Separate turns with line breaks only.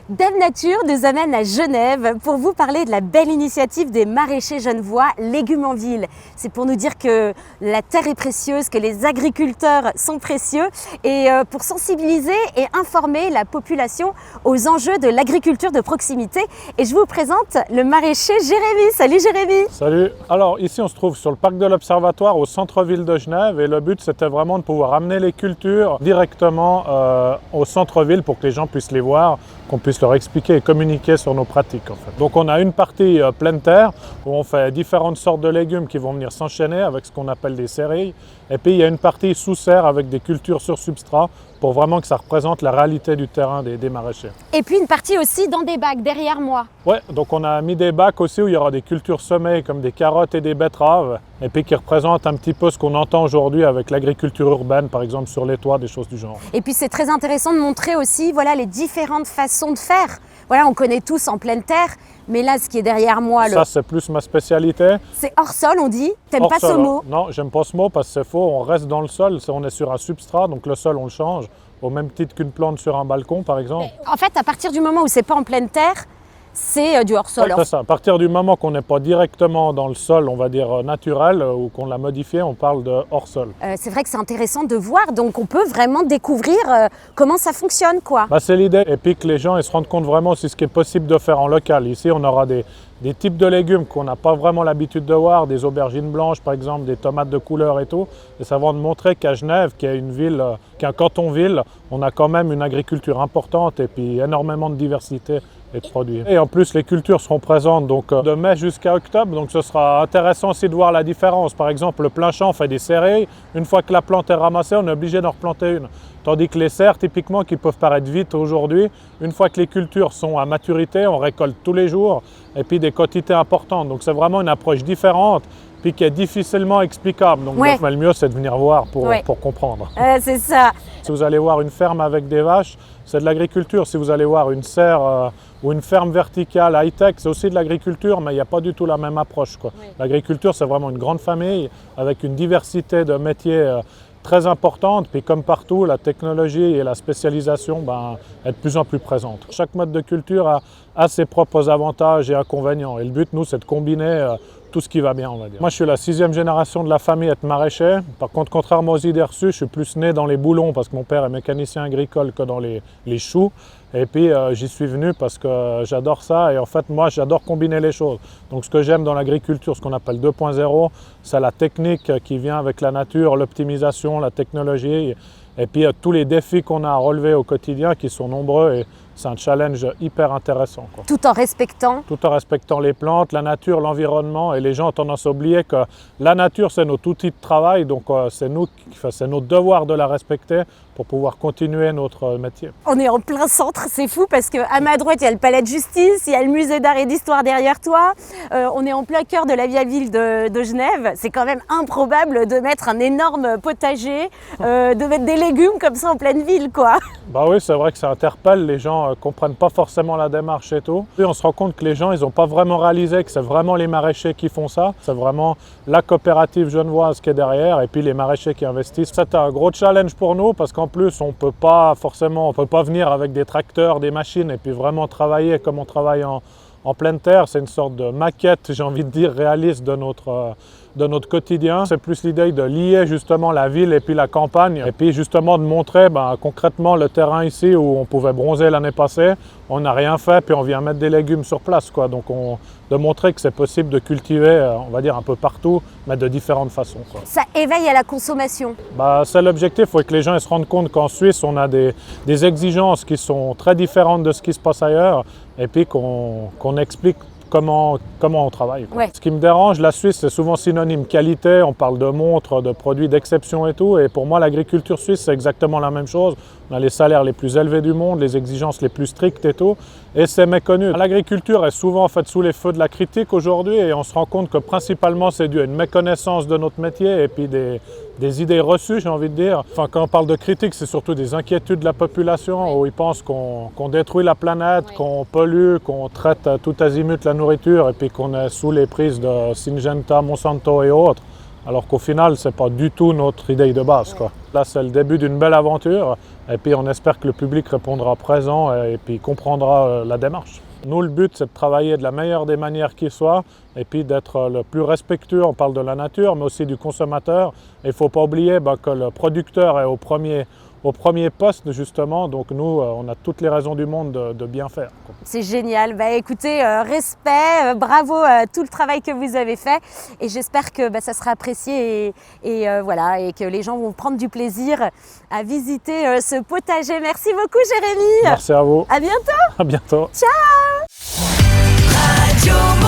Dave Nature nous amène à Genève pour vous parler de la belle initiative des maraîchers genevois Légumes en Ville. C'est pour nous dire que la terre est précieuse, que les agriculteurs sont précieux et pour sensibiliser et informer la population aux enjeux de l'agriculture de proximité. Et je vous présente le maraîcher Jérémy. Salut Jérémy.
Salut. Alors ici on se trouve sur le parc de l'Observatoire au centre-ville de Genève et le but c'était vraiment de pouvoir amener les cultures directement au centre-ville pour que les gens puissent les voir, qu'on puisse leur expliquer et communiquer sur nos pratiques en fait. Donc on a une partie pleine terre où on fait différentes sortes de légumes qui vont venir s'enchaîner avec ce qu'on appelle des séries. Et puis il y a une partie sous serre avec des cultures sur substrat pour vraiment que ça représente la réalité du terrain des maraîchers.
Et puis une partie aussi dans des bacs derrière moi.
Ouais, donc on a mis des bacs aussi où il y aura des cultures semées comme des carottes et des betteraves et puis qui représentent un petit peu ce qu'on entend aujourd'hui avec l'agriculture urbaine, par exemple sur les toits, des choses du genre.
Et puis c'est très intéressant de montrer aussi voilà, les différentes façons de faire. Voilà, on connaît tous en pleine terre, mais là ce qui est derrière moi...
Ça c'est plus ma spécialité.
C'est hors sol on dit, t'aimes pas ce mot?
Non, j'aime pas ce mot parce que c'est faux, on reste dans le sol, on est sur un substrat, donc le sol on le change, au même titre qu'une plante sur un balcon par exemple.
En fait, à partir du moment où c'est pas en pleine terre, c'est du hors-sol.
Ouais, c'est ça. À partir du moment qu'on n'est pas directement dans le sol, on va dire naturel, ou qu'on l'a modifié, on parle de hors-sol.
C'est vrai que c'est intéressant de voir, donc on peut vraiment découvrir comment ça fonctionne, quoi.
C'est l'idée, et puis que les gens ils se rendent compte vraiment aussi ce qui est possible de faire en local. Ici, on aura des types de légumes qu'on n'a pas vraiment l'habitude de voir, des aubergines blanches par exemple, des tomates de couleur et tout. Et ça va nous montrer qu'à Genève, qui est une ville, qui est un canton-ville, on a quand même une agriculture importante et puis énormément de diversité et de produits. Et en plus, les cultures seront présentes donc, de mai jusqu'à octobre, donc ce sera intéressant aussi de voir la différence. Par exemple, le plein champ, on fait des serrées. Une fois que la plante est ramassée, on est obligé d'en replanter une. Tandis que les serres, typiquement, qui peuvent paraître vite aujourd'hui, une fois que les cultures sont à maturité, on récolte tous les jours et puis des quantités importantes. Donc c'est vraiment une approche différente puis qui est difficilement explicable. Donc le mieux, c'est de venir voir pour comprendre.
C'est ça.
Si vous allez voir une ferme avec des vaches, c'est de l'agriculture. Si vous allez voir une serre ou une ferme verticale high-tech, c'est aussi de l'agriculture, mais il n'y a pas du tout la même approche, quoi. Oui. L'agriculture, c'est vraiment une grande famille avec une diversité de métiers très importante, puis comme partout, la technologie et la spécialisation est de plus en plus présente. Chaque mode de culture a ses propres avantages et inconvénients, et le but, nous, c'est de combiner tout ce qui va bien, on va dire. Moi, je suis la 6e génération de la famille à être maraîcher. Par contre, contrairement aux idées reçues, je suis plus né dans les boulons parce que mon père est mécanicien agricole que dans les choux. Et puis, j'y suis venu parce que j'adore ça et en fait, moi, j'adore combiner les choses. Donc, ce que j'aime dans l'agriculture, ce qu'on appelle 2.0, c'est la technique qui vient avec la nature, l'optimisation, la technologie et puis tous les défis qu'on a à relever au quotidien qui sont nombreux et c'est un challenge hyper intéressant, quoi.
Tout en respectant?
Tout en respectant les plantes, la nature, l'environnement et les gens ont tendance à oublier que la nature, c'est notre outil de travail, donc c'est notre devoir de la respecter pour pouvoir continuer notre métier.
On est en plein centre, c'est fou parce qu'à ma droite, il y a le palais de justice, il y a le musée d'art et d'histoire derrière toi. On est en plein cœur de la vieille ville de Genève. C'est quand même improbable de mettre un énorme potager, de mettre des légumes comme ça en pleine ville, quoi.
Bah oui, c'est vrai que ça interpelle, les gens ne comprennent pas forcément la démarche et tout. Et on se rend compte que les gens, ils n'ont pas vraiment réalisé que c'est vraiment les maraîchers qui font ça. C'est vraiment la coopérative genevoise qui est derrière et puis les maraîchers qui investissent. C'est un gros challenge pour nous parce qu'en plus, on peut pas venir avec des tracteurs, des machines et puis vraiment travailler comme on travaille en pleine terre. C'est une sorte de maquette, j'ai envie de dire, réaliste de notre quotidien. C'est plus l'idée de lier justement la ville et puis la campagne et puis justement de montrer concrètement le terrain ici où on pouvait bronzer l'année passée. On n'a rien fait puis on vient mettre des légumes sur place, quoi. Donc de montrer que c'est possible de cultiver, on va dire un peu partout, mais de différentes façons, quoi.
Ça éveille à la consommation.
C'est l'objectif, il faut que les gens se rendent compte qu'en Suisse, on a des exigences qui sont très différentes de ce qui se passe ailleurs et puis qu'on explique comment on travaille, quoi.
Ouais.
Ce qui me dérange, la Suisse, c'est souvent synonyme qualité, on parle de montres, de produits d'exception et tout, et pour moi, l'agriculture suisse, c'est exactement la même chose. On a les salaires les plus élevés du monde, les exigences les plus strictes et tout, et c'est méconnu. L'agriculture est souvent en fait sous les feux de la critique aujourd'hui, et on se rend compte que principalement, c'est dû à une méconnaissance de notre métier et puis des idées reçues, j'ai envie de dire. Enfin, quand on parle de critique, c'est surtout des inquiétudes de la population, où ils pensent qu'on détruit la planète, qu'on pollue, qu'on traite tout azimut la nourriture, et puis qu'on est sous les prises de Syngenta, Monsanto et autres. alors qu'au final, ce n'est pas du tout notre idée de base, quoi. Là, c'est le début d'une belle aventure, et puis on espère que le public répondra présent et puis comprendra la démarche. Nous, le but, c'est de travailler de la meilleure des manières qui soit, et puis d'être le plus respectueux. On parle de la nature, mais aussi du consommateur. Il ne faut pas oublier que le producteur est au premier poste, justement. Donc nous, on a toutes les raisons du monde de bien faire.
C'est génial. Écoutez, respect, bravo tout le travail que vous avez fait. Et j'espère que ça sera apprécié voilà, et que les gens vont prendre du plaisir à visiter ce potager. Merci beaucoup, Jérémy.
Merci à vous.
À bientôt.
À bientôt.
Ciao. Radio